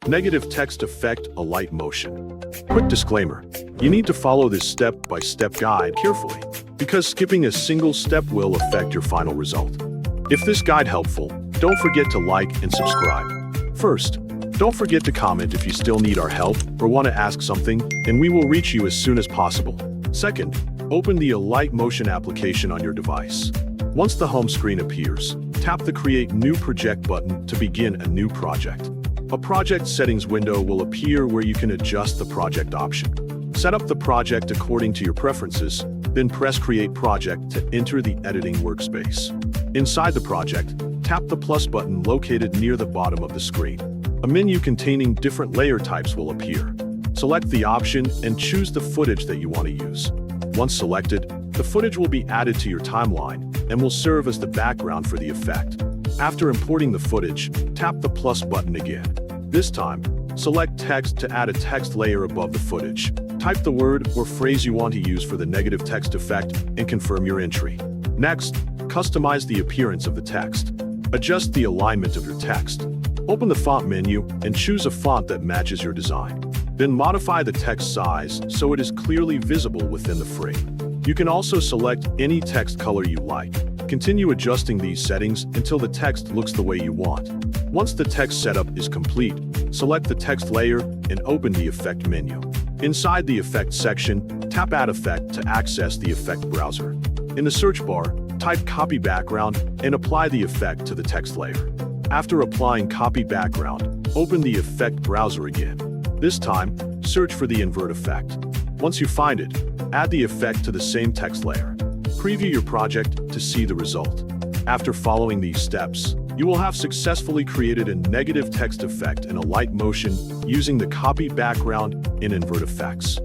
Negative text effect Alight motion. Quick disclaimer, you need to follow this step-by-step guide carefully, because skipping a single step will affect your final result. If this guide helpful, don't forget to like and subscribe. First, don't forget to comment if you still need our help or want to ask something, and we will reach you as soon as possible. Second, open the Alight motion application on your device. Once the home screen appears, tap the Create New Project button to begin a new project. A project settings window will appear where you can adjust the project option. Set up the project according to your preferences, then press Create Project to enter the editing workspace. Inside the project, tap the plus button located near the bottom of the screen. A menu containing different layer types will appear. Select the option and choose the footage that you want to use. Once selected, the footage will be added to your timeline and will serve as the background for the effect. After importing the footage, tap the plus button again. This time, select text to add a text layer above the footage. Type the word or phrase you want to use for the negative text effect and confirm your entry. Next, customize the appearance of the text. Adjust the alignment of your text. Open the font menu and choose a font that matches your design. Then modify the text size so it is clearly visible within the frame. You can also select any text color you like. Continue adjusting these settings until the text looks the way you want. Once the text setup is complete, select the text layer and open the Effect menu. Inside the Effect section, tap Add Effect to access the effect browser. In the search bar, type Copy Background and apply the effect to the text layer. After applying Copy Background, open the Effect browser again. This time, search for the invert effect. Once you find it, add the effect to the same text layer. Preview your project to see the result. After following these steps, you will have successfully created a negative text effect in Alight motion using the copy background and invert effects.